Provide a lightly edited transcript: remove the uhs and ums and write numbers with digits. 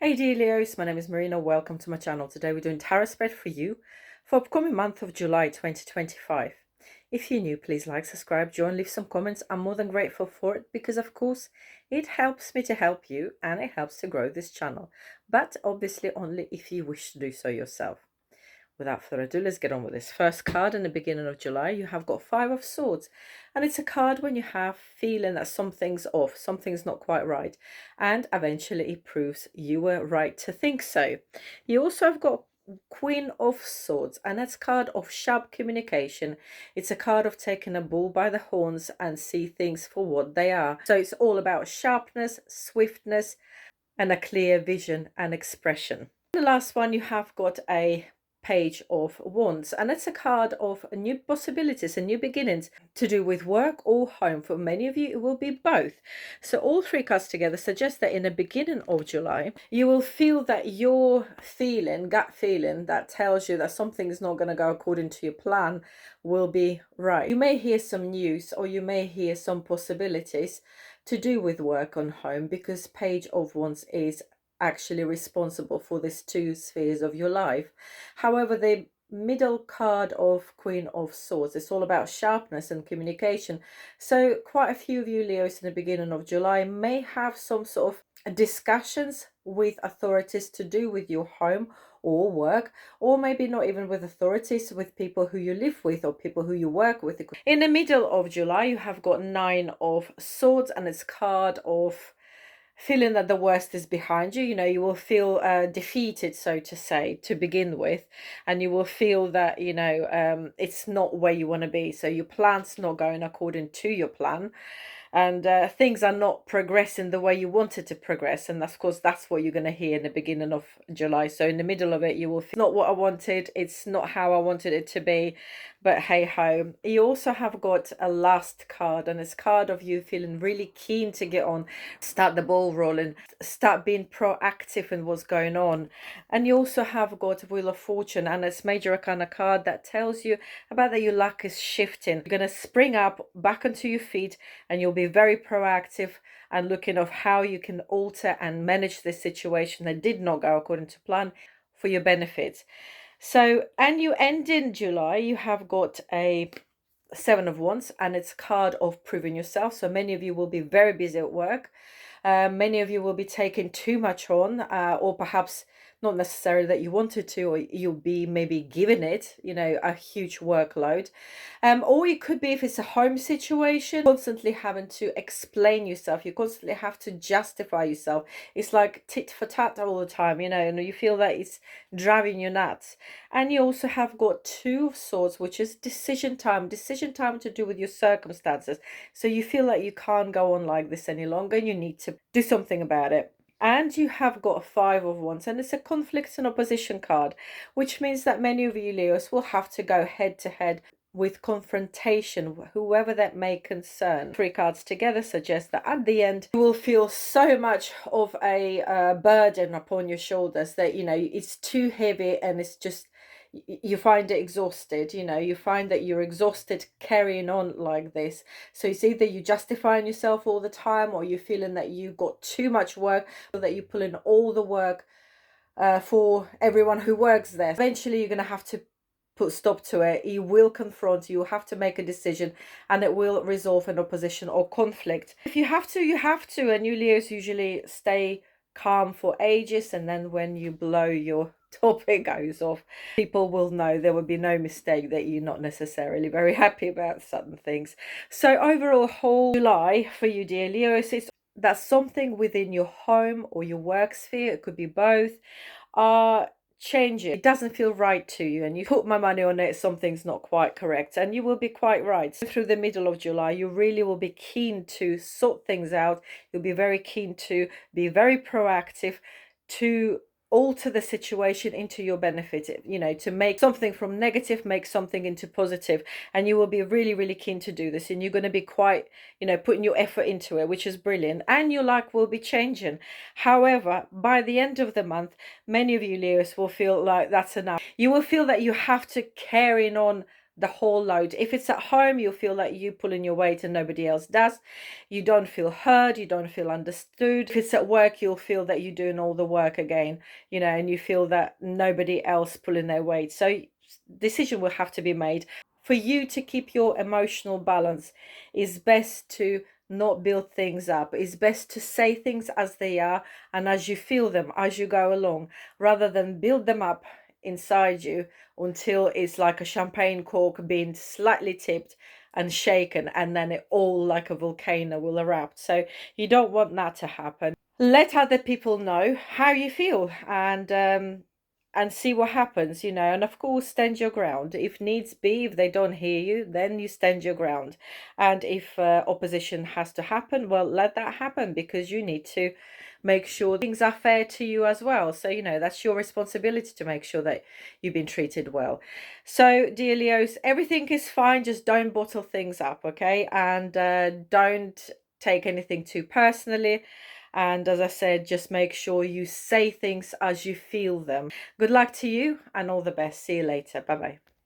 Hey dear Leos, my name is Marina. Welcome to my channel. Today we're doing tarot spread for you for upcoming month of July 2025. If you're new, please like, subscribe, join, leave some comments. I'm more than grateful for it because of course it helps me to help you and it helps to grow this channel. But obviously only if you wish to do so yourself. Without further ado, let's get on with this. First card in the beginning of July, you have got Five of Swords. And it's a card when you have feeling that something's off, something's not quite right. And eventually it proves you were right to think so. You also have got Queen of Swords, and that's a card of sharp communication. It's a card of taking a bull by the horns and see things for what they are. So it's all about sharpness, swiftness, and a clear vision and expression. The last one, you have got a Page of Wands, and it's a card of new possibilities and new beginnings to do with work or home. For many of you it will be both. So all three cards together suggest that in the beginning of July you will feel that your gut feeling that tells you that something is not going to go according to your plan will be right. You may hear some news or you may hear some possibilities to do with work on home, because Page of Wands is actually responsible for these two spheres of your life. However, the middle card of Queen of Swords, it's all about sharpness and communication. So quite a few of you Leos in the beginning of July may have some sort of discussions with authorities to do with your home or work, or maybe not even with authorities, with people who you live with or people who you work with. In the middle of July you have got Nine of Swords, and it's card of feeling that the worst is behind you. You will feel defeated, so to say, to begin with, and you will feel that it's not where you want to be, so your plan's not going according to your plan, and things are not progressing the way you wanted to progress. And of course that's what you're going to hear in the beginning of July. So in the middle of it you will feel, not what I wanted, it's not how I wanted it to be, but hey ho. You also have got a last card, and it's card of you feeling really keen to get on, start the ball rolling, start being proactive in what's going on. And you also have got Wheel of Fortune, and it's Major Arcana card that tells you about that your luck is shifting. You're going to spring up back onto your feet, and you'll be very proactive and looking of how you can alter and manage this situation that did not go according to plan for your benefit. So, and you end in July, you have got a Seven of Wands, and it's card of proving yourself. So many of you will be very busy at work. Many of you will be taking too much on, or perhaps not necessarily that you wanted to, or you'll be maybe giving it, a huge workload. Or it could be, if it's a home situation, constantly having to explain yourself. You constantly have to justify yourself. It's like tit for tat all the time, and you feel that it's driving you nuts. And you also have got Two of Swords, which is decision time to do with your circumstances. So you feel like you can't go on like this any longer and you need to do something about it. And you have got a Five of Wands, and it's a conflict and opposition card, which means that many of you Leos will have to go head to head with confrontation, whoever that may concern. Three cards together suggest that at the end you will feel so much of a burden upon your shoulders that it's too heavy, and it's just, you find it exhausted. You find that you're exhausted carrying on like this. So it's either you justifying yourself all the time, or you're feeling that you've got too much work, or that you pull in all the work for everyone who works there. Eventually you're going to have to put stop to it. You will confront, you will have to make a decision, and it will resolve an opposition or conflict. If you have to, you have to. And you Leos usually stay calm for ages, and then when you blow your topic goes off, people will know. There will be no mistake that you're not necessarily very happy about certain things. So overall, whole July for you dear Leos, it's that something within your home or your work sphere, it could be both, are changing. It doesn't feel right to you, and you put my money on it, something's not quite correct, and you will be quite right. So through the middle of July you really will be keen to sort things out. You'll be very keen to be very proactive, to alter the situation into your benefit, to make something from negative, make something into positive. And you will be really, really keen to do this, and you're going to be quite, putting your effort into it, which is brilliant, and your luck will be changing. However, by the end of the month, many of you Leos will feel like that's enough. You will feel that you have to carry on the whole load. If it's at home, you feel like you pulling your weight and nobody else does. You don't feel heard, you don't feel understood. If it's at work, you'll feel that you're doing all the work again, and you feel that nobody else pulling their weight. So decision will have to be made. For you to keep your emotional balance, is best to not build things up. It's best to say things as they are and as you feel them as you go along, rather than build them up inside you until it's like a champagne cork being slightly tipped and shaken, and then it all like a volcano will erupt. So you don't want that to happen. Let other people know how you feel, and see what happens, and of course stand your ground if needs be. If they don't hear you, then you stand your ground. And if opposition has to happen, well, let that happen, because you need to make sure things are fair to you as well. So that's your responsibility to make sure that you've been treated well. So dear Leos, everything is fine, just don't bottle things up, okay? And don't take anything too personally. And as I said, just make sure you say things as you feel them. Good luck to you and all the best. See you later. Bye bye.